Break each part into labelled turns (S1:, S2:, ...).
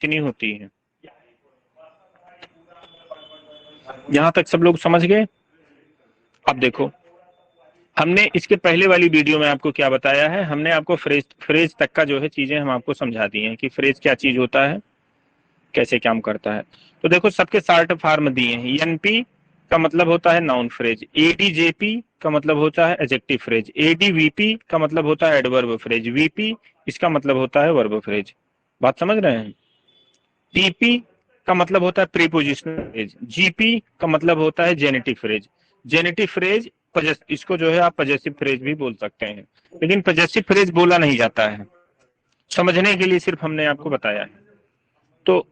S1: कितनी होती है। यहां तक सब लोग समझ गए। अब देखो, हमने इसके पहले वाली वीडियो में आपको क्या बताया है, हमने आपको फ्रेज फ्रेज तक का जो है चीजें हम आपको समझा दी हैं कि फ्रेज क्या चीज होता है, कैसे काम करता है। तो देखो, सबके शार्ट फॉर्म दिए हैं। एनपी का मतलब होता है नाउन फ्रेज, एडीजेपी का मतलब होता है एडजेक्टिव फ्रेज, एडीवीपी का मतलब होता है एडवर्ब फ्रेज, वीपी इसका मतलब होता है वर्ब फ्रेज। बात समझ रहे हैं। टीपी का मतलब होता है प्रीपोजिशनल फ्रेज, जीपी का मतलब होता है जेनेटिव फ्रेज। जेनेटिव फ्रेज इसको जो है आप पजेसिव फ्रेज भी बोल सकते हैं, लेकिन पजेसिव फ्रेज बोला नहीं जाता है, समझने के लिए सिर्फ हमने आपको बताया है। तो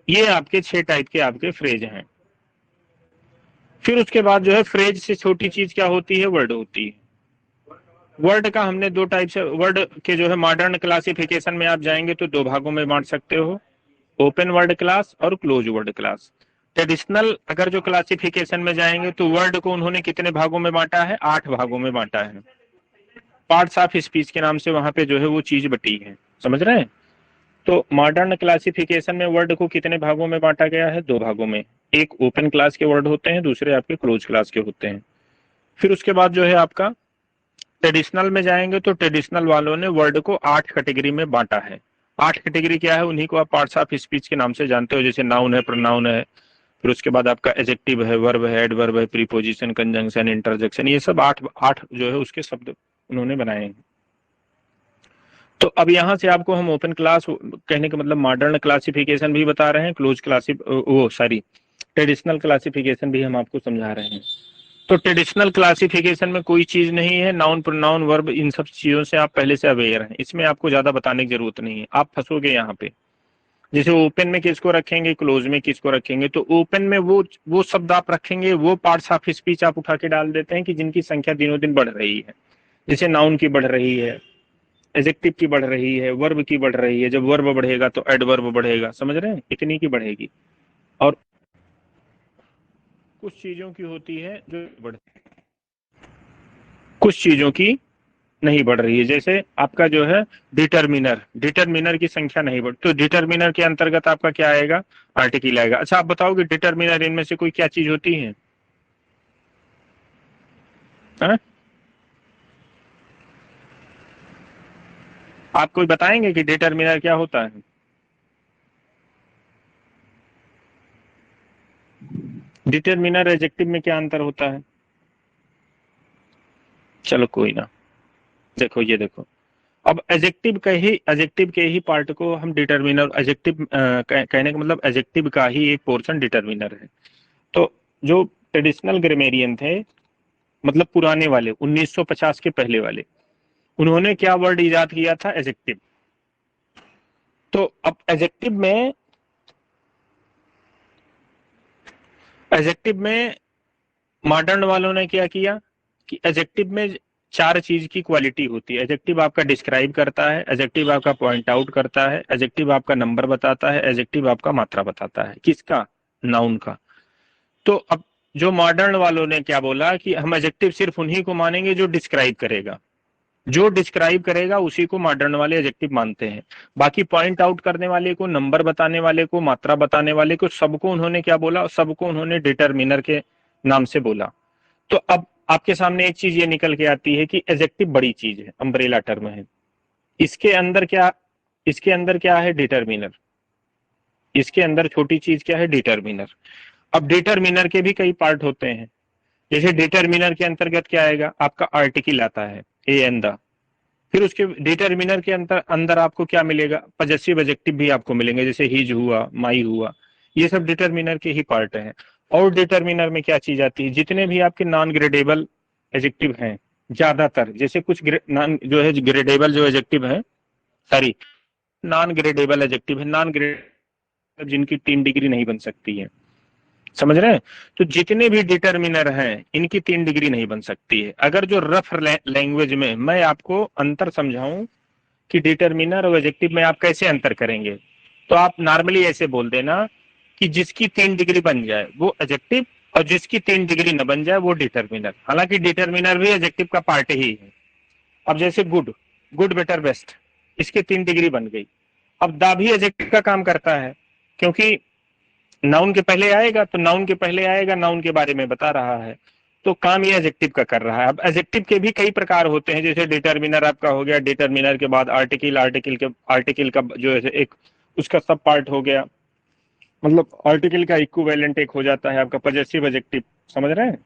S1: ये आपके 6 टाइप के आपके फ्रेज हैं। फिर उसके बाद जो है फ्रेज से छोटी चीज क्या होती है, वर्ड होती है। वर्ड का हमने 2 टाइप से, वर्ड के जो है मॉडर्न क्लासिफिकेशन में आप जाएंगे तो 2 भागों में बांट सकते हो, ओपन वर्ड क्लास और क्लोज वर्ड क्लास। ट्रेडिशनल अगर जो क्लासिफिकेशन में जाएंगे तो वर्ड को उन्होंने कितने भागों में बांटा है, 8 भागों में बांटा है। पार्ट्स ऑफ स्पीच के नाम से वहां पे जो है वो चीज बटी है, समझ रहे हैं। तो मॉडर्न क्लासिफिकेशन में वर्ड को कितने भागों में बांटा गया है, 2 भागों में। एक ओपन क्लास के वर्ड होते हैं, दूसरे आपके क्लोज क्लास के होते हैं। फिर उसके बाद जो है आपका ट्रेडिशनल में जाएंगे तो ट्रेडिशनल वालों ने वर्ड को 8 कैटेगरी में बांटा है। 8 कैटेगरी क्या है, उन्हीं को आप पार्ट्स ऑफ स्पीच के नाम से जानते हो, जैसे नाउन है, प्रोनाउन है, फिर उसके बाद आपका एडजेक्टिव है, वर्ब है, एडवर्ब है, प्रीपोजिशन, कंजंक्शन, इंटरजेक्शन, ये सब 8 8 जो है उसके शब्द उन्होंने बनाए हैं। तो अब यहां से आपको हम ओपन क्लास कहने का मतलब मॉडर्न क्लासिफिकेशन भी बता रहे हैं, क्लोज क्लासिफ वो सॉरी ट्रेडिशनल क्लासिफिकेशन भी हम आपको समझा रहे हैं। तो ट्रेडिशनल क्लासिफिकेशन में कोई चीज नहीं है, नाउन प्रोनाउन वर्ब इन सब चीजों से आप पहले से अवेयर हैं, इसमें आपको ज्यादा बताने की जरूरत नहीं है, आप फंसोगे यहाँ पे। जैसे ओपन में किसको रखेंगे, क्लोज में किसको रखेंगे, तो ओपन में वो शब्द आप रखेंगे, वो पार्ट्स ऑफ स्पीच आप उठा के डाल देते हैं कि जिनकी संख्या दिनों दिन बढ़ रही है। जैसे नाउन की बढ़ रही है, एडजेक्टिव की बढ़ रही है, वर्ब की बढ़ रही है, जब वर्ब बढ़ेगा तो एडवर्ब बढ़ेगा, समझ रहे हैं, इतनी की बढ़ेगी। और कुछ चीजों की होती है जो बढ़, कुछ चीजों की नहीं बढ़ रही है। जैसे आपका जो है डिटरमिनर, डिटरमिनर की संख्या नहीं बढ़, तो डिटरमिनर के अंतर्गत आपका क्या आएगा, आर्टिकल आएगा। अच्छा, आप बताओ कि डिटरमिनर इनमें से कोई क्या चीज होती है, हा? आप कोई बताएंगे कि डिटरमिनर क्या होता है। डिटरमिनर एडजेक्टिव में क्या अंतर होता है, चलो कोई ना। देखो ये देखो, अब एडजेक्टिव के ही पार्ट को हम डिटरमिनर, एडजेक्टिव कहने का मतलब एडजेक्टिव का ही एक पोर्शन डिटरमिनर है। तो जो ट्रेडिशनल ग्रामेरियन थे, मतलब पुराने वाले 1950 के पहले वाले, उन्होंने क्या वर्ड इजाद किया था, एडजेक्टिव। तो अब एडजेक्टिव में मॉडर्न वालों ने क्या किया कि एडजेक्टिव में 4 चीज की क्वालिटी होती है। एडजेक्टिव आपका डिस्क्राइब करता है, एडजेक्टिव आपका पॉइंट आउट करता है, एडजेक्टिव आपका नंबर बताता है, एडजेक्टिव आपका मात्रा बताता है, किसका, नाउन का। तो अब जो मॉडर्न वालों ने क्या बोला कि हम एडजेक्टिव सिर्फ उन्हीं को मानेंगे जो डिस्क्राइब करेगा, जो डिस्क्राइब करेगा उसी को मॉडर्न वाले एडजेक्टिव मानते हैं। बाकी पॉइंट आउट करने वाले को, नंबर बताने वाले को, मात्रा बताने वाले को, सबको उन्होंने क्या बोला, सबको उन्होंने डिटरमिनर के नाम से बोला। तो अब आपके सामने एक चीज ये निकल के आती है कि एडजेक्टिव बड़ी चीज है, अम्ब्रेला टर्म है। इसके अंदर क्या, इसके अंदर क्या है, डिटरमिनर। इसके अंदर छोटी चीज क्या है, डिटरमिनर। अब डिटरमिनर के भी कई पार्ट होते हैं। जैसे डिटरमिनर के अंतर्गत क्या आएगा, आपका आर्टिकल आता है, ए एंड द। फिर उसके डिटरमिनर के अंदर अंदर आपको क्या मिलेगा, पजेसिव एडजेक्टिव भी आपको मिलेंगे, जैसे हिज हुआ, माई हुआ, ये सब डिटरमिनर के ही पार्ट हैं। और डिटरमिनर में क्या चीज आती है, जितने भी आपके नॉन ग्रेडेबल एडजेक्टिव हैं, ज्यादातर, जैसे कुछ नॉन जो है ग्रेडेबल जो एडजेक्टिव है, सॉरी नॉन ग्रेडेबल एडजेक्टिव है, नॉन ग्रेडेबल जिनकी 3 डिग्री नहीं बन सकती है, समझ रहे हैं। तो जितने भी डिटरमिनर हैं इनकी 3 डिग्री नहीं बन सकती है। अगर जो रफ लैंग्वेज में मैं आपको अंतर समझाऊं कि डिटरमिनर और एडजेक्टिव में आप कैसे अंतर करेंगे, तो आप नॉर्मली ऐसे बोल देना कि जिसकी 3 डिग्री बन जाए वो एडजेक्टिव, और जिसकी 3 डिग्री न बन जाए वो डिटरमिनर। हालांकि डिटरमिनर भी एडजेक्टिव का पार्ट ही है। अब जैसे गुड, गुड बेटर बेस्ट, इसके 3 डिग्री बन गई, अब दा भी एडजेक्टिव का काम करता है, क्योंकि नाउन के पहले आएगा, तो नाउन के पहले आएगा, नाउन के बारे में बता रहा है, तो काम ये एडजेक्टिव का कर रहा है। अब एडजेक्टिव के भी कई प्रकार होते हैं, जैसे डिटरमिनर आपका हो गया, डिटरमिनर के बाद आर्टिकल, आर्टिकल का जो है एक उसका सब पार्ट हो गया, मतलब आर्टिकल का इक्विवेलेंट एक हो जाता है आपका पजेसिव एडजेक्टिव, समझ रहे हैं।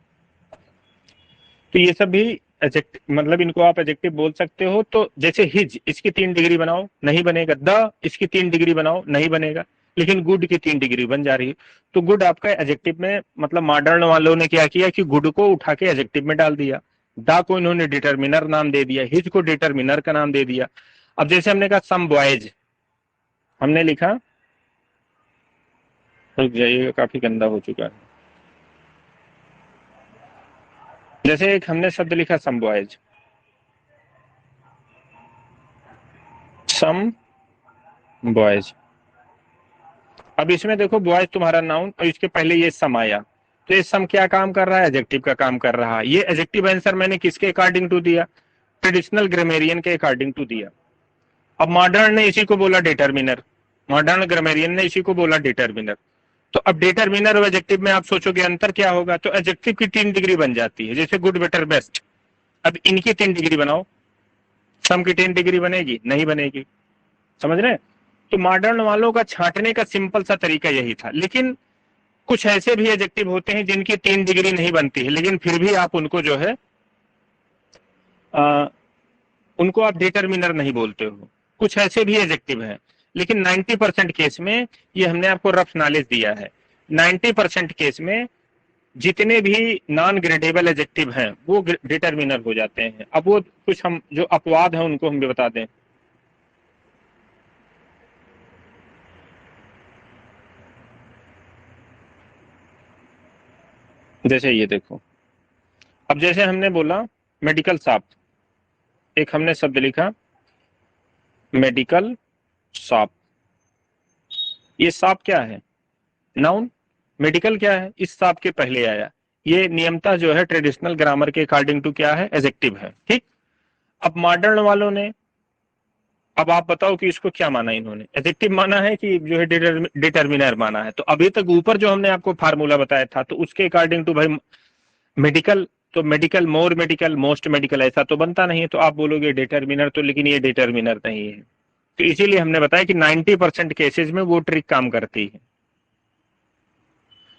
S1: तो ये सब भी एडजेक्टिव, मतलब इनको आप एडजेक्टिव बोल सकते हो। तो जैसे हिज, इसकी 3 डिग्री बनाओ, नहीं बनेगा। द, इसकी 3 डिग्री बनाओ, नहीं बनेगा। लेकिन गुड की 3 डिग्री बन जा रही है। तो गुड आपका एडजेक्टिव में, मतलब मॉडर्न वालों ने क्या किया कि गुड को उठा के एडजेक्टिव में डाल दिया, द को इन्होंने डिटरमिनर नाम दे दिया, हिज को डिटरमिनर का नाम दे दिया। अब जैसे हमने कहा सम बॉयज, हमने लिखा, रुक जाइएगा काफी गंदा हो चुका है। जैसे एक हमने शब्द लिखा सम बॉयज, सम बॉयज। अब इसमें देखो बॉयज तुम्हारा नाउन और इसके पहले ये सम आया, तो ये सम क्या काम कर रहा है, एडजेक्टिव का काम कर रहा है। ये एडजेक्टिव आंसर मैंने किसके अकॉर्डिंग टू दिया, ट्रेडिशनल ग्रामेरियन के अकॉर्डिंग टू दिया। अब मॉडर्न ने इसी को बोला डिटरमिनर, मॉडर्न ग्रामेरियन ने इसी को बोला डिटरमिनर। तो अब डिटरमिनर और एडजेक्टिव में आप सोचोगे अंतर क्या होगा, तो एडजेक्टिव की 3 डिग्री बन जाती है, जैसे गुड, बेटर, बेस्ट। अब इनकी 3 डिग्री बनाओ, सम की 3 डिग्री बनेगी, नहीं बनेगी, समझ रहे हैं। तो मॉडर्न वालों का छांटने का सिंपल सा तरीका यही था। लेकिन कुछ ऐसे भी एडजेक्टिव होते हैं जिनकी 3 डिग्री नहीं बनती है, लेकिन फिर भी आप उनको जो है उनको आप डिटरमिनर नहीं बोलते हो। कुछ ऐसे भी एडजेक्टिव हैं, लेकिन 90% केस में, ये हमने आपको रफ नॉलेज दिया है, 90% केस में जितने भी नॉन ग्रेडेबल एडजेक्टिव हैं वो डिटरमिनर हो जाते हैं। अब वो कुछ हम जो अपवाद हैं उनको हम भी बता दें। जैसे ये देखो, अब जैसे हमने बोला मेडिकल शॉप, एक हमने शब्द लिखा मेडिकल शॉप। ये शॉप क्या है, नाउन। मेडिकल क्या है, इस शॉप के पहले आया। ये नियमता जो है ट्रेडिशनल ग्रामर के अकॉर्डिंग टू क्या है, एडजेक्टिव है, ठीक। अब मॉडर्न वालों ने, अब आप बताओ कि इसको क्या माना इन्होंने, एडजेक्टिव माना है कि जो है डिटरमिनर माना है। तो अभी तक ऊपर जो हमने आपको फार्मूला बताया था, तो उसके अकॉर्डिंग टू भाई मेडिकल, तो मेडिकल, मोर मेडिकल, मोस्ट मेडिकल, ऐसा तो बनता नहीं है। तो आप बोलोगे डिटरमिनर, तो लेकिन ये डिटरमिनर नहीं है। तो इसीलिए हमने बताया कि 90% केसेस में वो ट्रिक काम करती है।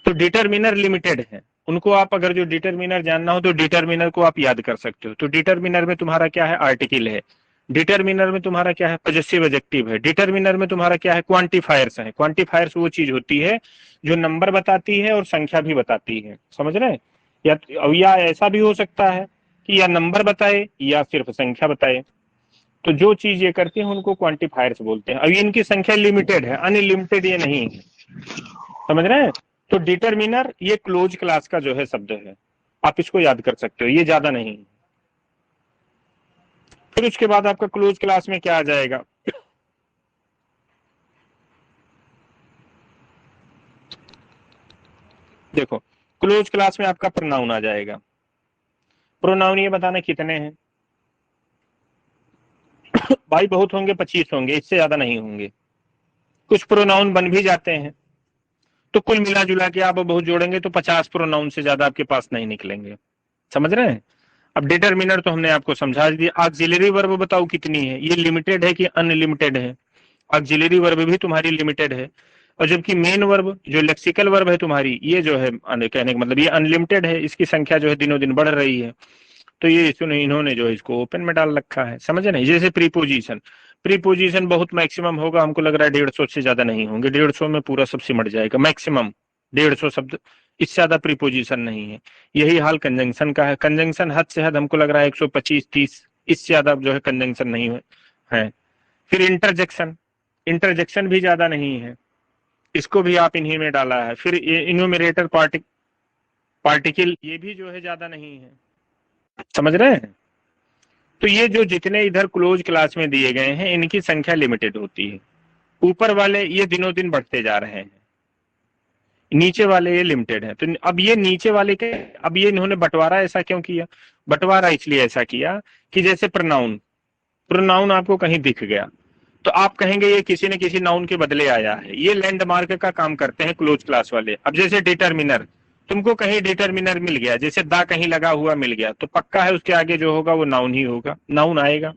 S1: तो डिटरमिनर लिमिटेड है, उनको आप अगर जो डिटरमिनर जानना हो तो डिटरमिनर को आप याद कर सकते हो। तो डिटरमिनर में तुम्हारा क्या है, आर्टिकल है। डिटरमिनर में तुम्हारा क्या है, पॉजेसिव एडजेक्टिव है। डिटरमिनर में तुम्हारा क्या है, क्वांटिफायर्स है। क्वांटिफायर्स वो चीज होती है जो नंबर बताती है और संख्या भी बताती है, समझ रहे हैं। या ऐसा भी हो सकता है कि या नंबर बताए या सिर्फ संख्या बताए। तो जो चीज ये करती है उनको क्वांटिफायर्स बोलते हैं। अब इनकी संख्या लिमिटेड है, अनलिमिटेड ये नहीं है, समझ रहे हैं। तो डिटरमिनर ये क्लोज क्लास का जो है शब्द है, आप इसको याद कर सकते हो, ये ज्यादा नहीं। फिर उसके बाद आपका क्लोज क्लास में क्या आ जाएगा, देखो क्लोज क्लास में आपका प्रोनाउन आ जाएगा। प्रोनाउन ये बताना कितने हैं भाई, बहुत होंगे, 25 होंगे, इससे ज्यादा नहीं होंगे। कुछ प्रोनाउन बन भी जाते हैं, तो कुल मिला जुला के आप बहुत जोड़ेंगे तो 50 प्रोनाउन से ज्यादा आपके पास नहीं निकलेंगे, समझ रहे हैं। अब डिटरमिनर तो हमने आपको समझा दिया। ऑक्सिलरी वर्ब बताओ कितनी है, ये लिमिटेड है कि अनलिमिटेड है। ऑक्सिलरी वर्ब भी तुम्हारी लिमिटेड है, और जबकि मेन वर्ब जो लेक्सिकल वर्ब है तुम्हारी, ये जो है कहने का मतलब ये अनलिमिटेड है, इसकी संख्या जो है दिनों दिन बढ़ रही है। तो ये इन्होंने जो है इसको ओपन में डाल रखा है, समझे नहीं। जैसे प्रीपोजिशन, प्रीपोजिशन बहुत मैक्सिमम होगा, हमको लग रहा है 150 से ज्यादा नहीं होंगे, 150 में पूरा सब सिमट जाएगा, मैक्सिमम 150 शब्द, इससे ज्यादा प्रीपोजिशन नहीं है। यही हाल कंजंक्शन का है, कंजंक्शन हद से हद हमको लग रहा है 125-30, इससे ज्यादा जो है कंजंक्शन नहीं है। फिर इंटरजेक्शन, इंटरजेक्शन भी ज्यादा नहीं है, इसको भी आप इन्हीं में डाला है। फिर इन्यूमरेटर पार्टिकल, ये भी जो है ज्यादा नहीं है, समझ रहे हैं। तो ये जो जितने इधर क्लोज क्लास में दिए गए हैं इनकी संख्या लिमिटेड होती है। ऊपर वाले ये दिनों दिन बढ़ते जा रहे हैं, नीचे वाले ये लिमिटेड है। तो अब ये नीचे वाले के, अब ये इन्होंने बंटवारा ऐसा क्यों किया, बंटवारा इसलिए ऐसा किया कि जैसे प्रोनाउन, प्रोनाउन आपको कहीं दिख गया, तो आप कहेंगे ये किसी न किसी नाउन के बदले आया है। ये लैंडमार्क का काम करते हैं क्लोज क्लास वाले। अब जैसे डिटर्मिनर, तुमको कहीं डिटर्मिनर मिल गया, जैसे दा कहीं लगा हुआ मिल गया, तो पक्का है उसके आगे जो होगा वो नाउन ही होगा, नाउन आएगा।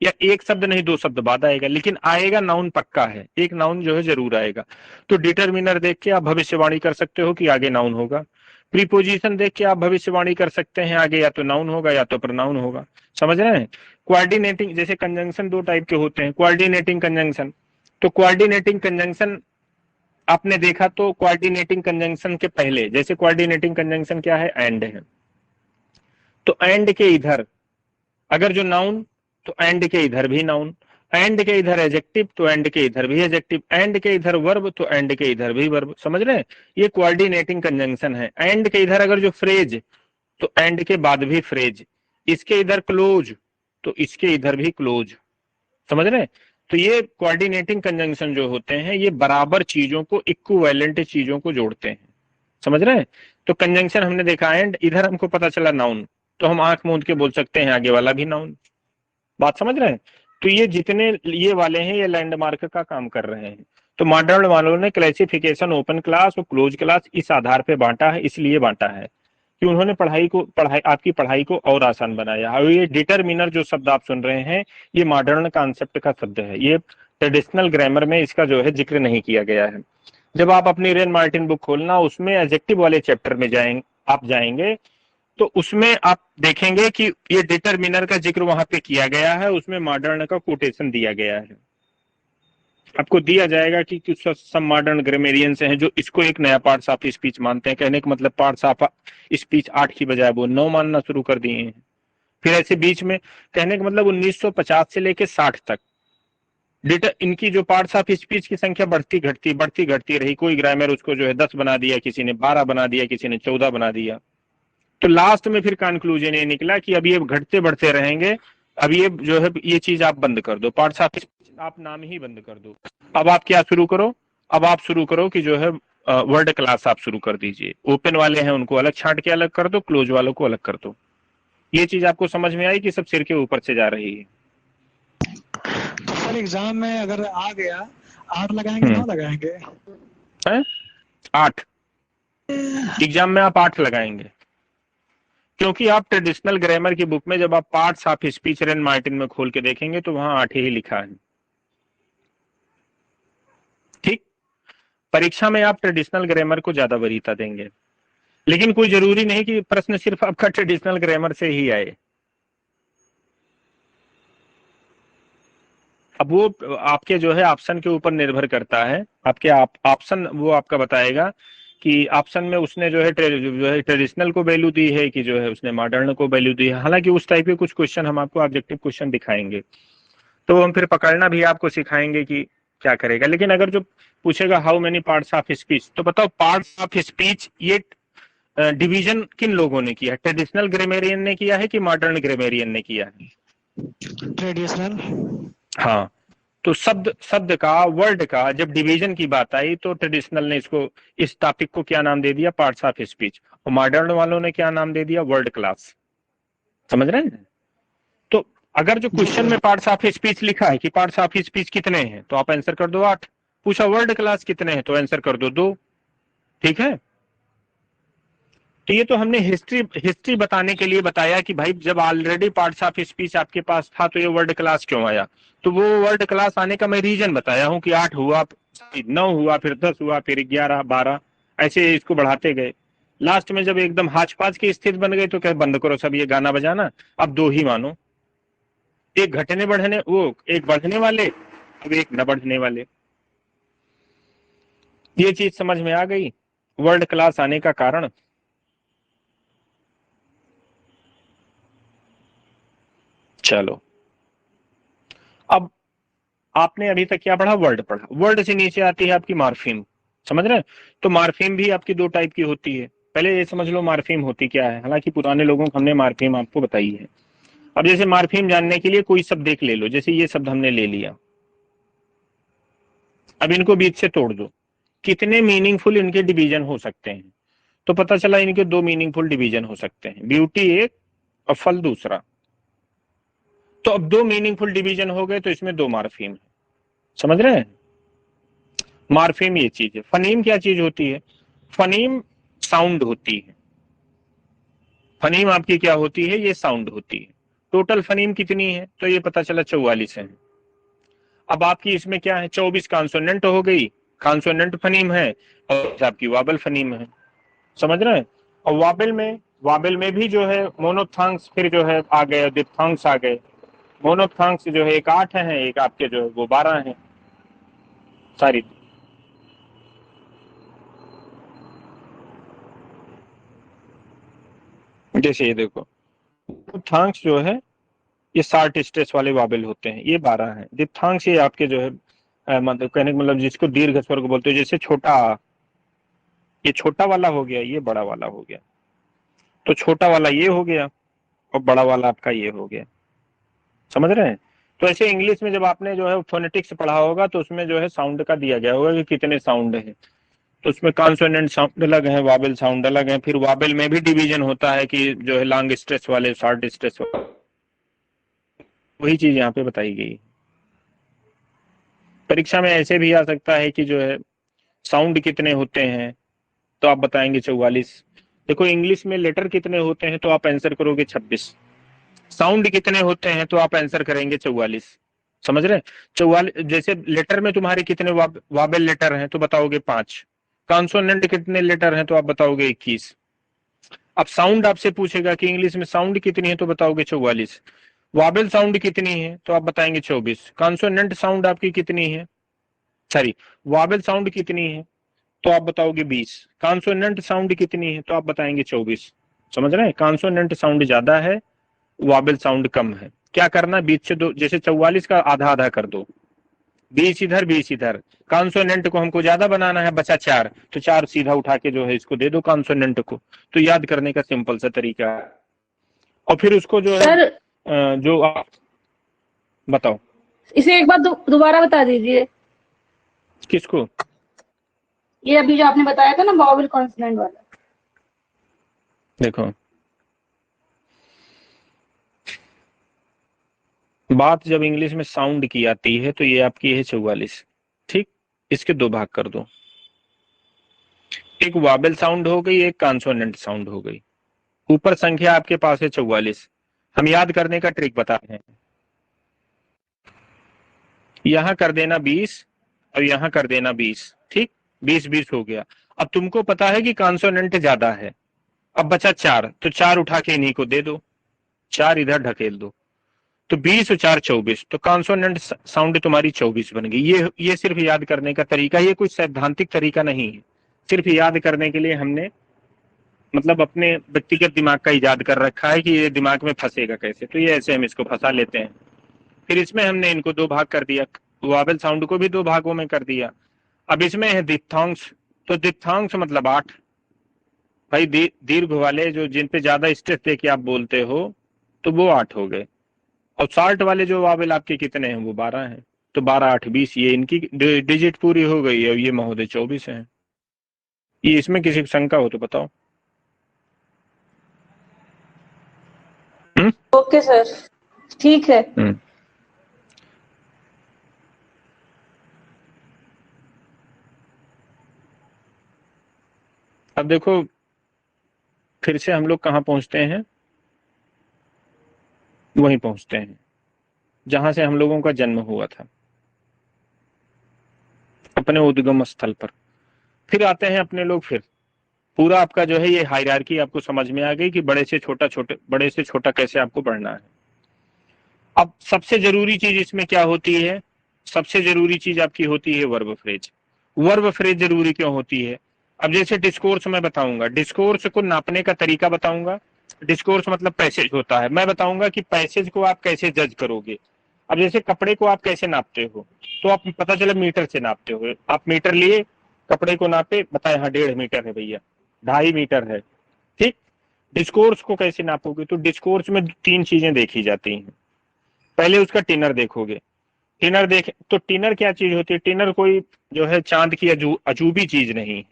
S1: या एक शब्द नहीं, दो शब्द बाद आएगा, लेकिन आएगा नाउन पक्का है, एक नाउन जो है जरूर आएगा। तो डिटर्मिनर देख के आप भविष्यवाणी कर सकते हो कि आगे नाउन होगा। प्रीपोजिशन देख के आप भविष्यवाणी कर सकते हैं आगे या तो नाउन होगा या तो प्रोनाउन होगा। समझ रहे हैं? कोऑर्डिनेटिंग, जैसे कंजंक्शन दो टाइप के होते हैं, कोऑर्डिनेटिंग कंजंक्शन। तो कोऑर्डिनेटिंग कंजंक्शन आपने देखा तो कोऑर्डिनेटिंग कंजंक्शन के पहले, जैसे कोऑर्डिनेटिंग कंजंक्शन क्या है, एंड है, तो एंड के इधर अगर जो नाउन, तो एंड के इधर भी नाउन, एंड के इधर एडजेक्टिव तो एंड के इधर भी एडजेक्टिव, एंड के इधर वर्ब तो एंड के इधर भी वर्ब। समझ रहे हैं? ये कोऑर्डिनेटिंग कंजंक्शन है। एंड के इधर अगर जो फ्रेज, तो एंड के बाद भी फ्रेज, इसके इधर क्लोज तो इसके इधर भी क्लोज। समझ रहे हैं? तो ये कोऑर्डिनेटिंग कंजंक्शन जो होते हैं ये बराबर चीजों को, इक्विवेलेंट चीजों को जोड़ते हैं। समझ रहे हैं? तो कंजंक्शन हमने देखा एंड, इधर हमको पता चला नाउन, तो हम आंख मूंद के बोल सकते हैं आगे वाला भी नाउन। बात समझ रहे हैं? तो ये जितने ये वाले हैं ये लैंडमार्क का काम कर रहे हैं। तो मॉडर्न वालों ने क्लासिफिकेशन ओपन क्लास और क्लोज क्लास इस आधार पे बांटा है, इसलिए बांटा है कि उन्होंने आपकी पढ़ाई को और आसान बनाया। और ये डिटरमिनर जो शब्द आप सुन रहे हैं ये मॉडर्न कॉन्सेप्ट का शब्द है, ये ट्रेडिशनल ग्रामर में इसका जो है जिक्र नहीं किया गया है। जब आप अपनी रेन मार्टिन बुक खोलना, उसमें एडजेक्टिव वाले चैप्टर में आप जाएंगे तो उसमें आप देखेंगे कि ये डिटरमिनर का जिक्र वहां पे किया गया है, उसमें मॉडर्न का कोटेशन दिया गया है। आपको दिया जाएगा कि कुछ सब मॉडर्न ग्रामेरियंस हैं जो इसको एक नया पार्ट्स ऑफ स्पीच मानते हैं। कहने का मतलब पार्ट्स ऑफ स्पीच 8 की बजाय वो 9 मानना शुरू कर दिए हैं। फिर ऐसे बीच में कहने का मतलब 1950 से लेके 60 तक इनकी जो पार्ट्स ऑफ स्पीच की संख्या बढ़ती घटती रही। कोई ग्रामर उसको जो है 10 बना दिया, किसी ने 12 बना दिया, किसी ने 14 बना दिया। तो लास्ट में फिर कंक्लूजन ये निकला कि अब ये घटते बढ़ते रहेंगे, अब ये जो है ये चीज आप बंद कर दो, पार्ट्स ऑफ स्पीच आप नाम ही बंद कर दो। अब आप क्या शुरू करो, अब आप शुरू करो कि जो है वर्ड क्लास आप शुरू कर दीजिए। ओपन वाले हैं उनको अलग छांट के अलग कर दो, क्लोज वालों को अलग कर दो। ये चीज आपको समझ में आई कि सब सिर के ऊपर से जा रही है?
S2: तो सर एग्जाम में अगर आ गया 8 लगाएंगे 9 लगाएंगे?
S1: 8 एग्जाम में आप 8 लगाएंगे, क्योंकि आप ट्रेडिशनल ग्रामर की बुक में जब आप parts of speech rain Martin में खोल के देखेंगे तो वहां 8 ही लिखा है। ठीक, परीक्षा में आप ट्रेडिशनल ग्रामर को ज्यादा वरीयता देंगे, लेकिन कोई जरूरी नहीं कि प्रश्न सिर्फ आपका ट्रेडिशनल ग्रामर से ही आए। अब वो आपके जो है ऑप्शन के ऊपर निर्भर करता है। आपके ऑप्शन वो आपका बताएगा कि ऑप्शन में उसने जो है ट्रेडिशनल को वैल्यू दी है कि जो है उसने मॉडर्न को वैल्यू दी है। हालांकि उस टाइप के कुछ क्वेश्चन हम आपको ऑब्जेक्टिव क्वेश्चन दिखाएंगे, तो हम फिर पकड़ना भी आपको सिखाएंगे कि क्या करेगा। लेकिन अगर जो पूछेगा how many parts of speech, तो बताओ पार्ट्स ऑफ स्पीच ये डिवीजन किन लोगों ने किया है? ट्रेडिशनल ग्रामेरियन ने किया है कि मॉडर्न ग्रामेरियन ने किया है?
S2: ट्रेडिशनल।
S1: हाँ, तो शब्द का, वर्ड का जब डिवीजन की बात आई तो ट्रेडिशनल ने इसको, इस टॉपिक को क्या नाम दे दिया? Parts of speech. और मॉडर्न वालों ने क्या नाम दे दिया? Word class. समझ रहे हैं? तो अगर जो क्वेश्चन में पार्ट्स ऑफ स्पीच लिखा है कि पार्ट्स ऑफ स्पीच कितने हैं, तो आप आंसर कर दो 8। पूछा वर्ड क्लास कितने हैं, तो आंसर कर दो 2। ठीक है? तो ये तो हमने हिस्ट्री बताने के लिए बताया कि भाई जब ऑलरेडी पार्ट्स ऑफ स्पीच आपके पास था तो ये वर्ड क्लास क्यों आया। तो वो वर्ड क्लास आने का मैं रीजन बताया हूं कि 8 हुआ, 9 हुआ, फिर 10 हुआ, फिर 11, 12, ऐसे इसको बढ़ाते गए। लास्ट में जब एकदम हाच पाच की स्थिति बन गई तो क्या बंद करो सब ये गाना बजाना, अब 2 ही मानो। एक घटने बढ़ने, वो एक बढ़ने वाले, अब एक न बढ़ने वाले। ये चीज समझ में आ गई वर्ड क्लास आने का कारण। चलो, अब आपने अभी तक क्या पढ़ा? वर्ड पढ़ा। वर्ड से नीचे आती है आपकी मार्फिम। समझ रहे हैं? तो मार्फिम भी आपकी 2 टाइप की होती है। पहले ये समझ लो मार्फिम होती क्या है, हालांकि पुराने लोगों को हमने मार्फिम आपको बताई है। अब जैसे मार्फिम जानने के लिए कोई शब्द देख ले लो, जैसे ये शब्द हमने ले लिया, अब इनको बीच से तोड़ दो, कितने मीनिंगफुल इनके डिवीजन हो सकते हैं? तो पता चला इनके 2 मीनिंगफुल डिवीजन हो सकते हैं, ब्यूटी एक और फल दूसरा। तो अब 2 मीनिंगफुल डिवीजन हो गए तो इसमें 2 मार्फिम है। समझ रहे हैं? मार्फीम ये चीज है। फनीम क्या चीज होती है? फनीम साउंड होती है। फनीम आपकी क्या होती है? ये साउंड होती है। टोटल फनीम कितनी है? तो ये पता चला 44 है। अब आपकी इसमें क्या है? 24 कॉन्सोनेंट हो गई, कॉन्सोनेंट फनीम है, और आपकी वाबल फनीम है। समझ रहे हैं? और वाबल में भी जो है मोनोथांग्स फिर जो है आ गए, डिप्थांग्स आ गए। मोनोथांग्स जो है एक 8 है, एक आपके जो है वो 12 है सारी। जैसे ये देखो, डिप्थांग्स जो है ये 60 स्ट्रेस वाले वाबल होते हैं, ये 12 है। डिप्थांग्स ये आपके जो है मतलब कहने का मतलब जिसको दीर्घ स्वर को बोलते हैं, जैसे छोटा, ये छोटा वाला हो गया, ये बड़ा वाला हो गया। तो छोटा वाला ये हो गया और बड़ा वाला आपका ये हो गया। समझ रहे हैं? तो ऐसे इंग्लिश में जब आपने जो है फोनेटिक्स पढ़ा होगा तो उसमें जो है साउंड का दिया गया होगा कि कितने साउंड है। तो उसमें कॉन्सोनेंट साउंड अलग है, वाबल साउंड अलग है। फिर वाबल में भी डिवीजन होता है कि जो है लॉन्ग स्ट्रेस वाले, शॉर्ट स्ट्रेस वाले। वही चीज यहाँ पे बताई गई। परीक्षा में ऐसे भी आ सकता है कि जो है साउंड कितने होते हैं, तो आप बताएंगे 44। देखो इंग्लिश में लेटर कितने होते हैं तो आप आंसर करोगे 26। साउंड कितने होते हैं तो आप आंसर करेंगे 44। समझ रहे हैं? 44। जैसे लेटर में तुम्हारे कितने वाबल लेटर हैं तो बताओगे 5। कॉन्सोनेंट कितने लेटर हैं तो आप बताओगे 21। अब साउंड आपसे पूछेगा कि इंग्लिश में साउंड कितनी है तो बताओगे 44। वाबल साउंड कितनी है तो आप बताएंगे 24। कॉन्सोनेंट साउंड आपकी कितनी है, सॉरी वाबल साउंड कितनी है तो आप बताओगे 20। कॉन्सोनेंट साउंड कितनी है तो आप बताएंगे 24। समझ रहे हैं? कॉन्सोनेंट साउंड ज्यादा है, वाबल साउंड कम है। क्या करना? बीच से दो, जैसे 44 का आधा आधा कर दो, 20 इधर 20 इधर। कॉन्सोनेंट को हमको ज्यादा बनाना है, बचा 4, तो 4 सीधा उठा के जो है इसको दे दो कॉन्सोनेंट को। तो याद करने का सिंपल सा तरीका है। और फिर उसको जो है
S3: सर
S1: जो आप बताओ।
S3: इसे एक बार दोबारा बता दीजिए।
S1: किसको?
S3: ये अभी जो आपने बताया था ना वॉवल कॉन्सोनेंट वाला।
S1: देखो बात जब इंग्लिश में साउंड की आती है तो ये आपकी है 44। ठीक, इसके दो भाग कर दो, एक वाबल साउंड हो गई, एक कॉन्सोनेंट साउंड हो गई। ऊपर संख्या आपके पास है 44। हम याद करने का ट्रिक बताते हैं। यहां कर देना 20 और यहां कर देना 20। ठीक, 20-20 हो गया। अब तुमको पता है कि कॉन्सोनेंट ज्यादा है। अब बचा 4, तो 4 उठा के इन्हीं को दे दो, 4 इधर ढकेल दो। तो 20 और 4 24। तो कॉन्सोनेंट साउंड तुम्हारी 24 बन गई। ये सिर्फ याद करने का तरीका, ये कोई सैद्धांतिक तरीका नहीं है। सिर्फ याद करने के लिए हमने मतलब अपने व्यक्तिगत दिमाग का इजाद कर रखा है कि ये दिमाग में फंसेगा कैसे, तो ये ऐसे हम इसको फंसा लेते हैं। फिर इसमें हमने इनको दो भाग कर दिया, वाबल साउंड को भी दो भागों में कर दिया। अब इसमें है दिप्थांग्स, तो दिप्थांग्स मतलब 8। भाई दीर्घ वाले जो जिन पे ज्यादा स्ट्रेस दे के आप बोलते हो तो वो 8 हो गए। और शार्ट वाले जो वाबल आपके कितने हैं? वो 12 हैं। तो 12 8 20, ये इनकी डिजिट पूरी हो गई है। ये महोदय 24 है। ये इसमें किसी शंका हो तो बताओ।
S3: ओके सर, ठीक है।
S1: अब देखो फिर से हम लोग कहाँ पहुंचते हैं? वहीं पहुंचते हैं जहां से हम लोगों का जन्म हुआ था, अपने उद्गम स्थल पर। फिर आते हैं अपने लोग। फिर पूरा आपका जो है ये हायरार्की आपको समझ में आ गई कि बड़े से छोटा, बड़े से छोटा कैसे आपको बढ़ना है। अब सबसे जरूरी चीज इसमें क्या होती है? सबसे जरूरी चीज आपकी होती है वर्ब फ्रेज। वर्ब फ्रेज जरूरी क्यों होती है? अब जैसे डिस्कोर्स मैं बताऊंगा, डिस्कोर्स को नापने का तरीका बताऊंगा। डिस्कोर्स मतलब पैसेज होता है। मैं बताऊंगा कि पैसेज को आप कैसे जज करोगे। अब जैसे कपड़े को आप कैसे नापते हो, तो आप पता चला मीटर से नापते हो। आप मीटर लिए, कपड़े को नापे, बताए हाँ 1.5 मीटर है भैया, 2.5 मीटर है। ठीक, डिस्कोर्स को कैसे नापोगे? तो डिस्कोर्स में 3 चीजें देखी जाती हैं। पहले उसका टिनर देखोगे। टिनर देख तो टिनर क्या चीज होती है? टिनर कोई जो है चांद की अजूबी चीज नहीं है।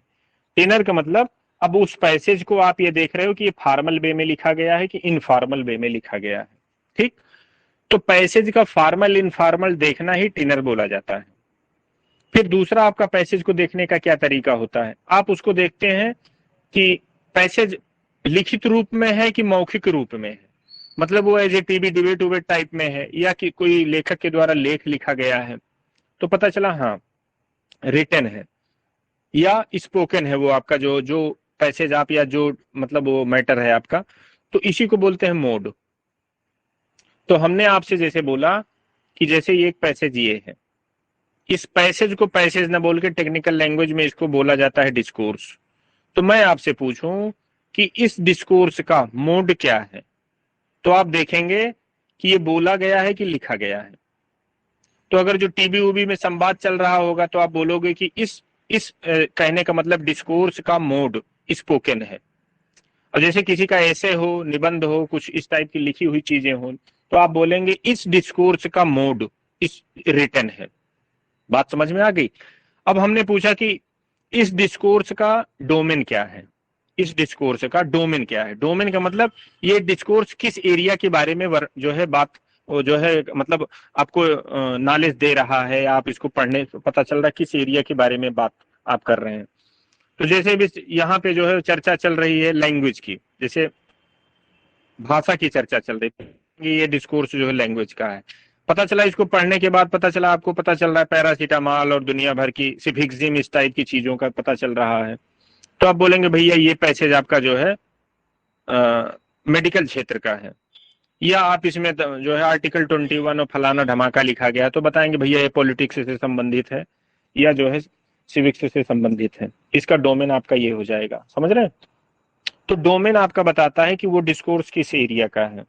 S1: टिनर का मतलब, अब उस पैसेज को आप ये देख रहे हो कि ये फॉर्मल वे में लिखा गया है कि इनफॉर्मल वे में लिखा गया है। ठीक, तो पैसेज का फॉर्मल इनफॉर्मल देखना ही टिनर बोला जाता है। फिर दूसरा आपका पैसेज को देखने का क्या तरीका होता है, आप उसको देखते हैं कि पैसेज लिखित रूप में है कि मौखिक रूप में है, मतलब वो एज ए टीबी डिबेट उबेट टाइप में है, या कि कोई लेखक के द्वारा लेख लिखा गया है, तो पता चला हाँ रिटन है, या स्पोकन है वो आपका जो जो पैसेज आप, या जो मतलब वो मैटर है आपका, तो इसी को बोलते हैं मोड। तो हमने आपसे जैसे बोला कि जैसे ये एक पैसेज ये है, इस पैसेज को पैसेज ना बोल के टेक्निकल लैंग्वेज में इसको बोला जाता है डिस्कोर्स। तो मैं आपसे पूछूं कि इस डिस्कोर्स का मोड क्या है, तो आप देखेंगे कि ये बोला गया है कि लिखा गया है। तो अगर जो टीवी उबी में संवाद चल रहा होगा तो आप बोलोगे कि इस कहने का मतलब डिस्कोर्स का मोड स्पोकन है। और जैसे किसी का ऐसे हो, निबंध हो, कुछ इस टाइप की लिखी हुई चीजें हो, तो आप बोलेंगे इस डिस्कोर्स का मोड इस रिटन है। बात समझ में आ गई। अब हमने पूछा कि इस डिस्कोर्स का डोमेन क्या है, इस डिस्कोर्स का डोमेन क्या है। डोमेन का मतलब ये डिस्कोर्स किस एरिया के बारे में जो है बात, वो जो है मतलब आपको नॉलेज दे रहा है, आप इसको पढ़ने पता चल रहा है किस एरिया के बारे में बात आप कर रहे हैं। तो जैसे भी यहाँ पे जो है चर्चा चल रही है लैंग्वेज की, जैसे भाषा की चर्चा चल रही है, ये डिस्कोर्स जो है लैंग्वेज का है। पता चला इसको पढ़ने के बाद पता चला आपको पता चल रहा है पैरासीटामॉल और दुनिया भर की सिफिक्सिम इस टाइप की चीजों का पता चल रहा है, तो आप बोलेंगे भैया ये पैसेज आपका जो है मेडिकल क्षेत्र का है। या आप इसमें जो है आर्टिकल 21 और फलाना धमाका लिखा गया, तो बताएंगे भैया ये पॉलिटिक्स से संबंधित है या जो है सिविक्स से संबंधित है। इसका डोमेन आपका ये हो जाएगा, समझ रहे हैं। तो डोमेन आपका बताता है कि वो डिस्कोर्स किस एरिया का है।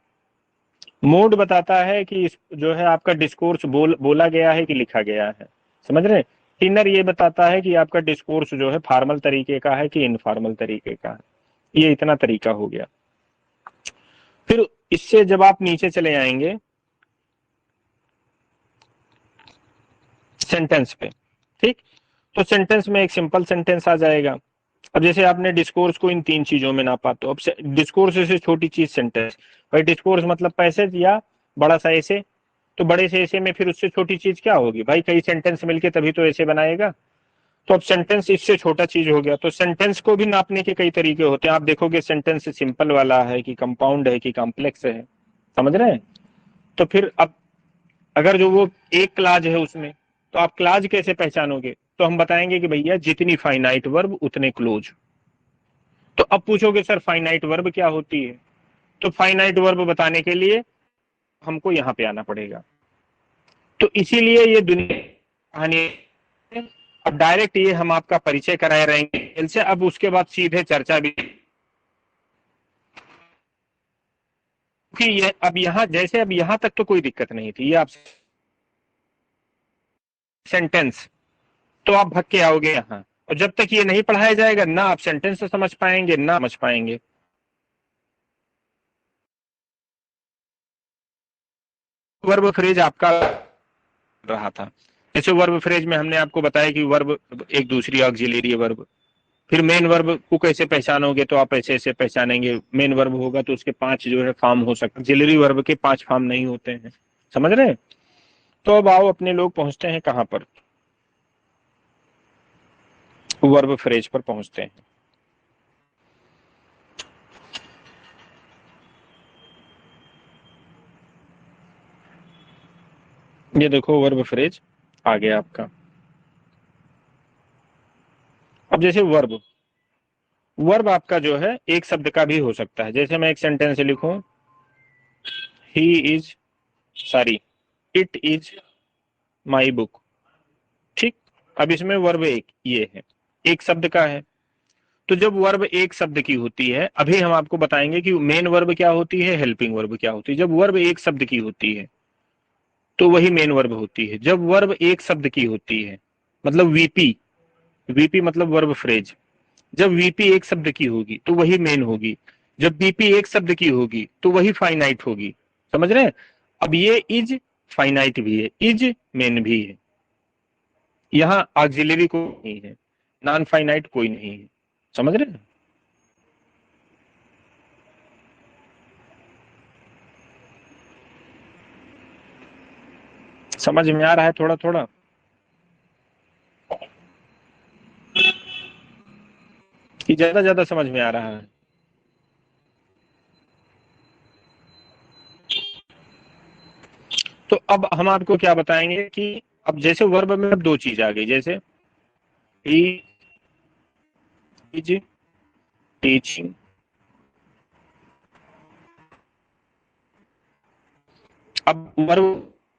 S1: मोड बताता है कि जो है आपका डिस्कोर्स बोला गया है कि लिखा गया है, समझ रहे हैं। टिनर ये बताता है कि आपका डिस्कोर्स जो है फॉर्मल तरीके का है कि इनफॉर्मल तरीके का है। ये इतना तरीका हो गया। फिर इससे जब आप नीचे चले आएंगे सेंटेंस पे, ठीक, तो सेंटेंस में एक सिंपल सेंटेंस आ जाएगा। अब जैसे आपने डिस्कोर्स को इन तीन चीजों में नापा, तो अब डिस्कोर्स से छोटी चीज सेंटेंस। भाई डिस्कोर्स मतलब पैसेज या बड़ा सा ऐसे, तो बड़े से ऐसे में फिर उससे छोटी चीज क्या होगी भाई, कई सेंटेंस मिलके तभी तो ऐसे बनाएगा। तो अब सेंटेंस इससे छोटा चीज हो गया। तो सेंटेंस को भी नापने के कई तरीके होते हैं। आप देखोगे सेंटेंस सिंपल वाला है कि कंपाउंड है कि कॉम्प्लेक्स है, समझ रहे हैं। तो फिर अब अगर जो वो एक क्लाज है उसमें, तो आप क्लाज कैसे पहचानोगे, तो हम बताएंगे कि भैया जितनी फाइनाइट वर्ब उतने क्लोज। तो अब पूछोगे सर फाइनाइट वर्ब क्या होती है, तो फाइनाइट वर्ब बताने के लिए हमको यहां पे आना पड़ेगा। तो इसीलिए ये दुनिया कहानी। अब डायरेक्ट ये हम आपका परिचय कराए रहेंगे से, अब उसके बाद सीधे चर्चा भी, क्योंकि ये अब यहाँ जैसे अब यहाँ तक तो कोई दिक्कत नहीं थी। ये आप सेंटेंस तो आप भग के आओगे यहाँ, और जब तक ये नहीं पढ़ाया जाएगा ना आप सेंटेंस से समझ पाएंगे ना समझ पाएंगे। वर्ब फ्रेज आपका रहा था, जैसे वर्ब फ्रेज में हमने आपको बताया कि वर्ब एक दूसरी ऑक्सिलरी वर्ब। फिर मेन वर्ब को कैसे पहचानोगे, तो आप ऐसे ऐसे पहचानेंगे। मेन वर्ब होगा तो उसके 5 जो है फॉर्म हो सकते हैं, ऑक्सिलरी वर्ब के 5 फॉर्म नहीं होते हैं, समझ रहे हैं। तो अब आओ अपने लोग पहुंचते हैं कहां पर, वर्ब फ्रेज पर पहुंचते हैं। ये देखो वर्ब फ्रेज आ गया आपका। अब जैसे वर्ब, वर्ब आपका जो है एक शब्द का भी हो सकता है। जैसे मैं एक सेंटेंस लिखूं, he is sorry it is my book, ठीक। अब इसमें वर्ब एक ये है, एक शब्द का है। तो जब वर्ब एक शब्द की होती है, अभी हम आपको बताएंगे कि मेन वर्ब क्या होती है, हेल्पिंग वर्ब क्या होती है। जब वर्ब एक शब्द की होती है तो वही मेन वर्ब होती है। जब वर्ब एक शब्द की होती है मतलब वीपी, वीपी मतलब वर्ब फ्रेज, जब वीपी एक शब्द की होगी तो वही मेन होगी। जब बीपी एक शब्द की होगी तो वही फाइनाइट होगी, समझ रहे हैं। अब ये इज फाइनाइट भी है, इज मेन भी है। यहाँ ऑक्सिलरी कोई नहीं है, नॉन फाइनाइट कोई नहीं है, समझ रहे हैं। समझ में आ रहा है थोड़ा थोड़ा। कि ज्यादा समझ में आ रहा है? तो अब हम आपको क्या बताएंगे कि अब जैसे वर्ब में अब दो चीज आ गई, जैसे इज टीचिंग। अब वर्ब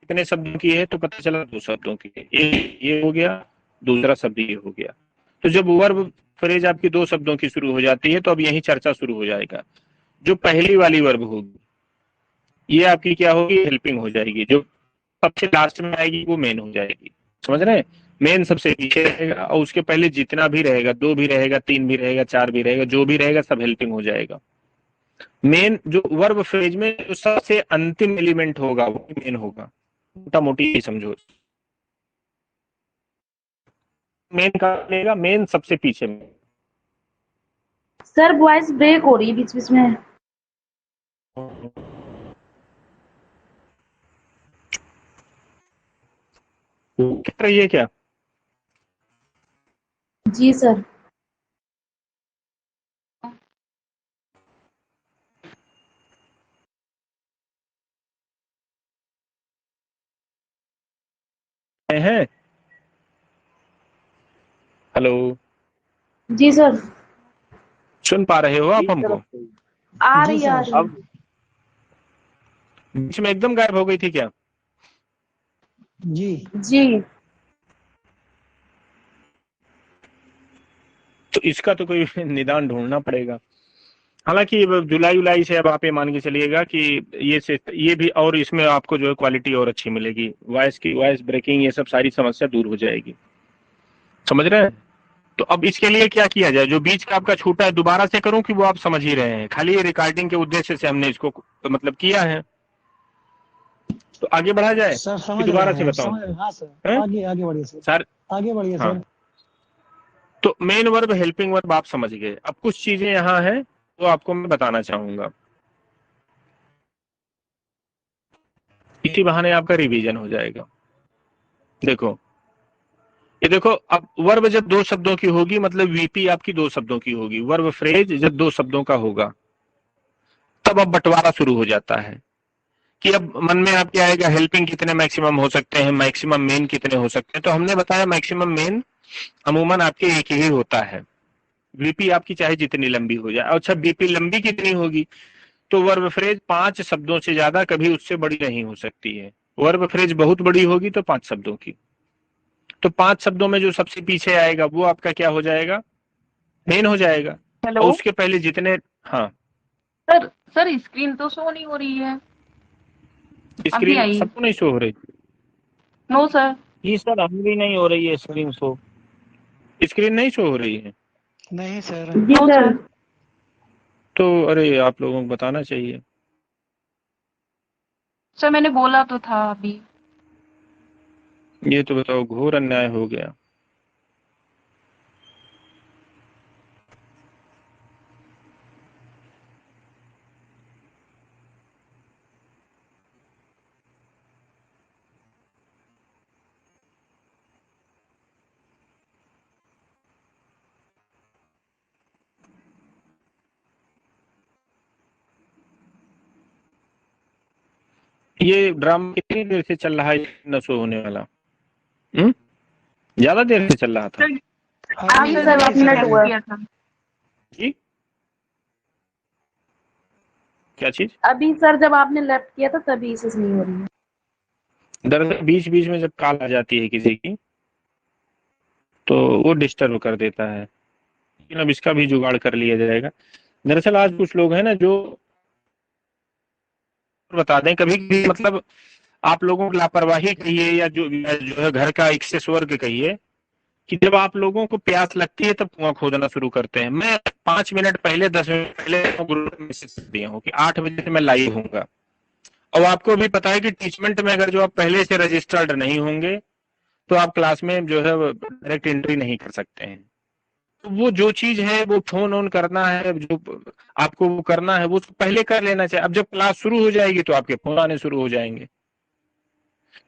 S1: कितने शब्दों की है? तो पता चला दो शब्दों की है। एक ये हो गया, दूसरा शब्द ये हो गया। तो जब वर्ब फ्रेज आपकी दो शब्दों की शुरू हो जाती है तो अब यही चर्चा शुरू हो जाएगा। जो पहली वाली वर्ब होगी ये आपकी क्या होगी? हेल्पिंग हो जाएगी। जो सबसे लास्ट में आएगी वो मेन हो जाएगी। समझ रहे हैं? मेन सबसे पीछे रहेगा और उसके पहले जितना भी रहेगा, दो भी रहेगा, तीन भी रहेगा, चार भी रहेगा, जो भी रहेगा सब हेल्पिंग हो जाएगा। मेन जो वर्ब फ्रेज में जो सबसे अंतिम एलिमेंट होगा वो मेन होगा। मोटा मोटी समझो, मेन का लेगा, मेन सबसे पीछे में।
S3: सर वॉइस ब्रेक हो रही है बीच बीच में।
S1: क्या रही है क्या?
S3: जी सर।
S1: हैं? हेलो,
S3: जी सर।
S1: सुन पा रहे हो आप हमको?
S3: आ
S2: जी
S3: रही आ
S2: सर।
S3: रही।
S1: बीच में एकदम गायब हो गई थी क्या?
S2: जी
S3: जी।
S1: तो इसका तो कोई निदान ढूंढना पड़ेगा। हालांकि जुलाई उलाई से अब आप ये मान के चलिएगा कि ये भी, और इसमें आपको जो है क्वालिटी और अच्छी मिलेगी, वॉइस ब्रेकिंग, ये सब सारी समस्या दूर हो जाएगी। समझ रहे हैं? तो अब इसके लिए क्या किया जाए? जो बीच का आपका छूटा है दोबारा से करूं कि वो आप समझ ही रहे हैं? खाली ये रिकॉर्डिंग के उद्देश्य से हमने इसको मतलब किया है। तो आगे बढ़ा जाए
S2: सर,
S1: कि
S2: समझ
S1: दोबारा
S2: रहे
S1: से
S2: हैं,
S1: बताऊं?
S2: हाँ सर,
S1: है
S2: आगे आगे बढ़िए सर।
S1: सर?
S2: आगे बढ़िए
S1: हाँ,
S2: सर।
S1: तो मेन वर्ब, हेल्पिंग वर्ब आप समझ गए। अब कुछ चीजें यहाँ हैं तो आपको मैं बताना चाहूंगा, इसी बहाने आपका रिवीजन हो जाएगा। देखो, ये देखो, अब वर्ब जब दो शब्दों की होगी मतलब वीपी आपकी दो शब्दों की होगी। वर्ब फ्रेज जब दो शब्दों का होगा तब अब बंटवारा शुरू हो जाता है कि अब मन में आपके आएगा हेल्पिंग कितने मैक्सिमम हो सकते हैं, मैक्सिमम मेन कितने हो सकते हैं। तो हमने बताया मैक्सिमम मेन अमूमन आपके एक ही होता है। वीपी आपकी चाहे जितनी लंबी हो जाए। अच्छा, बीपी लंबी कितनी होगी? तो वर्ब फ्रेज 5 शब्दों से ज्यादा कभी उससे बड़ी नहीं हो सकती है। वर्ब फ्रेज बहुत बड़ी होगी तो 5 शब्दों की। तो 5 शब्दों में जो सबसे पीछे आएगा वो आपका क्या हो जाएगा? मेन हो जाएगा। और
S4: हेलो
S1: उसके पहले जितने, हाँ,
S4: सर। सर स्क्रीन तो शो नहीं हो रही है। अभी
S1: स्क्रीन
S4: आई।
S1: सबको नहीं शो हो रही?
S4: No sir.
S1: जी सर, हम भी नहीं हो रही है स्क्रीन शो। स्क्रीन नहीं शो हो रही है?
S2: नहीं सर।
S3: जी
S4: नो
S3: सर।
S4: सर।
S1: तो अरे आप लोगों को बताना चाहिए।
S4: सर मैंने बोला तो था अभी।
S1: ये तो बताओ, घोर अन्याय हो गया। ये ड्रामा कितनी देर से चल रहा है न शो होने वाला? ज्यादा देर से चल रहा था?
S4: सर
S2: अभी
S3: जी
S4: सर
S3: सर,
S4: जब
S3: 1
S4: आपने
S3: मिनट
S4: लैब
S3: हुआ।
S4: किया था।
S1: जी, क्या चीज?
S3: अभी सर जब आपने लेफ्ट किया था तभी से नहीं हो रही है।
S1: दरअसल बीच बीच में जब कॉल आ जाती है किसी की तो वो डिस्टर्ब कर देता है, लेकिन अब इसका भी जुगाड़ कर लिया जाएगा। दरअसल आज कुछ लोग हैं ना जो, बता दें, कभी भी मतलब आप लोगों की लापरवाही कहिए या जो है घर का एक्सेस वर्क कहिए, कि जब आप लोगों को प्यास लगती है तब कुआं खोदना शुरू करते हैं। मैं 5 मिनट पहले, 10 मिनट पहले ग्रुप में मैसेज कर दिया हूँ कि 8 बजे से मैं लाइव हूँगा। और आपको भी पता है कि टीचमेंट में अगर जो आप पहले से रजिस्टर्ड नहीं होंगे तो आप क्लास में जो है डायरेक्ट एंट्री नहीं कर सकते हैं। तो वो जो चीज है वो फोन ऑन करना है, जो आपको वो करना है वो पहले कर लेना चाहिए। अब जब क्लास शुरू हो जाएगी तो आपके फोन आने शुरू हो जाएंगे,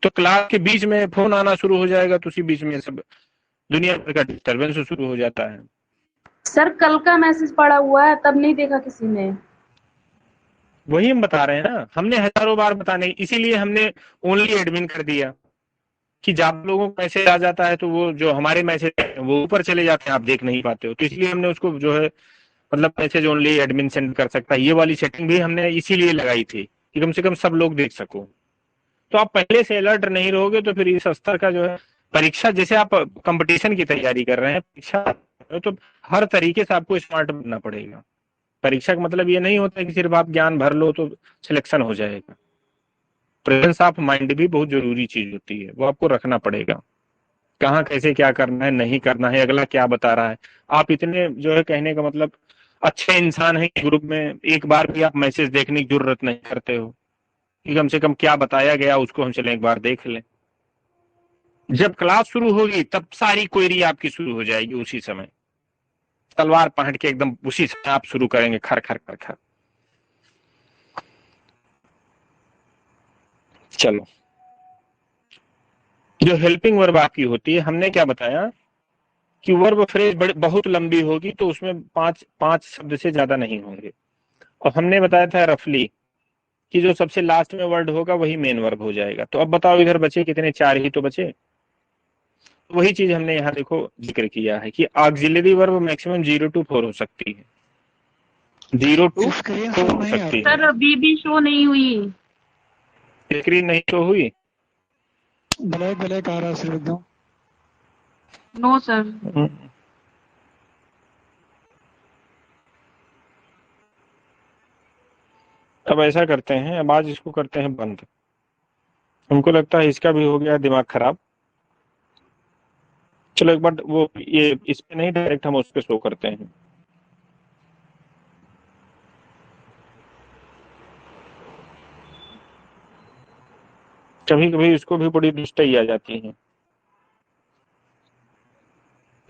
S1: तो क्लास के बीच में फोन आना शुरू हो जाएगा तो उसी बीच में सब दुनिया भर का डिस्टर्बेंस शुरू हो जाता है।
S3: सर कल का मैसेज पड़ा हुआ है, तब नहीं देखा किसी ने।
S1: वही हम बता रहे हैं ना, हमने हजारों बार बताने, इसीलिए हमने ओनली एडमिन कर दिया कि जब लोगों को मैसेज आ जाता है तो वो जो हमारे मैसेज वो ऊपर चले जाते हैं, आप देख नहीं पाते हो, तो इसलिए हमने उसको जो है मतलब मैसेज ओनली एडमिन सेंड कर सकता है, ये वाली सेटिंग भी हमने इसीलिए लगाई थी कि कम से कम सब लोग देख सको। तो आप पहले से अलर्ट नहीं रहोगे तो फिर इस स्तर का जो है परीक्षा, जैसे आप कंपटीशन की तैयारी कर रहे हैं, परीक्षा तो हर तरीके से आपको स्मार्ट बनना पड़ेगा। परीक्षा का मतलब ये नहीं होता है कि सिर्फ आप ज्ञान भर लो तो सिलेक्शन हो जाएगा। प्रेजेंस ऑफ माइंड भी बहुत जरूरी चीज होती है, वो आपको रखना पड़ेगा, कहाँ कैसे क्या करना है नहीं करना है, अगला क्या बता रहा है। आप इतने जो है कहने का मतलब अच्छे इंसान हैं, ग्रुप में एक बार भी आप मैसेज देखने की जरूरत नहीं करते हो कि कम से कम क्या बताया गया उसको हम चले एक बार देख लें। जब क्लास शुरू होगी तब सारी क्वेरी आपकी शुरू हो जाएगी, उसी समय तलवार पहट के एकदम उसी समय आप शुरू करेंगे खर खर खर खर। चलो, जो हेल्पिंग वर्ब आपकी होती है, हमने क्या बताया कि वर्ब फ्रेज बहुत लंबी होगी तो उसमें पांच शब्द से ज्यादा नहीं होंगे, और हमने बताया था रफली कि जो सबसे लास्ट में वर्ड होगा वही मेन वर्ब हो जाएगा। तो अब बताओ इधर बचे कितने, 4 ही तो बचे। वही चीज हमने यहाँ देखो जिक्र किया है कि ऑक्सिलरी वर्ब मैक्सिमम 0 to 4 हो सकती है, 0 to 4 हो सकती है।
S4: सर अभी भी शो नहीं हुई।
S1: स्क्रीन नहीं तो हुई?
S2: ब्लैक ब्लैक आ रहा है सिर्फ एकदम।
S4: No sir.
S1: अब ऐसा करते हैं, अब आज इसको करते हैं बंद। हमको लगता है इसका भी हो गया दिमाग खराब। चलो एक बार वो ये इस पे नहीं, डायरेक्ट हम उस पे शो करते हैं। कभी कभी इसको भी बड़ी दुष्टई आ जाती है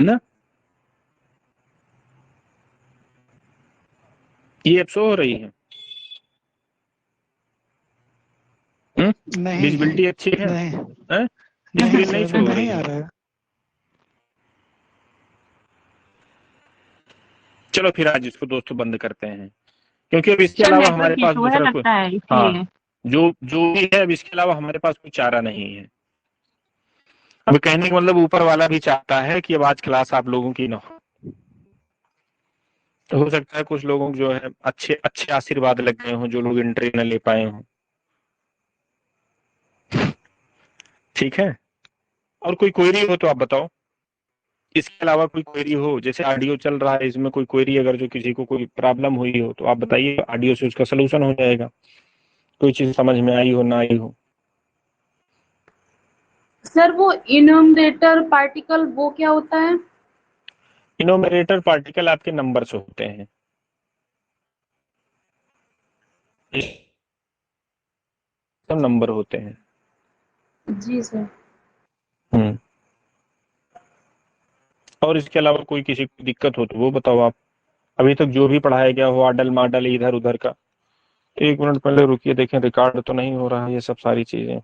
S1: ना। ये अब शो हो रही है,
S2: नहीं
S1: विजिबिलिटी अच्छी है,
S2: नहीं
S1: स्क्रीन नहीं शो हो रही
S2: नहीं आ
S1: है।
S2: रहा है।
S1: चलो फिर आज इसको दोस्तों बंद करते हैं, क्योंकि अब इसके
S4: सर
S1: अलावा
S4: नेटवर्क
S1: हमारे पास
S4: इशू है
S1: दूसरा कोई,
S4: लगता है
S1: हाँ
S4: इसलिए।
S1: जो भी है अब इसके अलावा हमारे पास कोई चारा नहीं है। अब कहने का मतलब ऊपर वाला भी चाहता है कि अब आज क्लास आप लोगों की ना हो। तो हो सकता है कुछ लोगों को जो है अच्छे अच्छे आशीर्वाद लग गए हों, जो लोग एंट्री न ले पाए हों। ठीक है, और कोई क्वेरी हो तो आप बताओ, इसके अलावा कोई क्वेरी हो, जैसे ऑडियो चल रहा है इसमें कोई क्वेरी अगर जो किसी को कोई प्रॉब्लम हुई हो तो आप बताइए, ऑडियो से उसका सलूशन हो जाएगा। कोई चीज समझ में आई हो ना आई हो।
S3: सर वो इनोमिनेटर पार्टिकल वो क्या होता है?
S1: इनोमिनेटर पार्टिकल आपके नंबर्स होते हैं, सब नंबर होते हैं।
S3: जी सर।
S1: और इसके अलावा कोई किसी को दिक्कत हो तो वो बताओ आप। अभी तक जो भी पढ़ाया गया हो आडल माडल इधर उधर का, 1 मिनट पहले रुकिए देखें रिकॉर्ड तो नहीं हो रहा है ये सब सारी चीजें।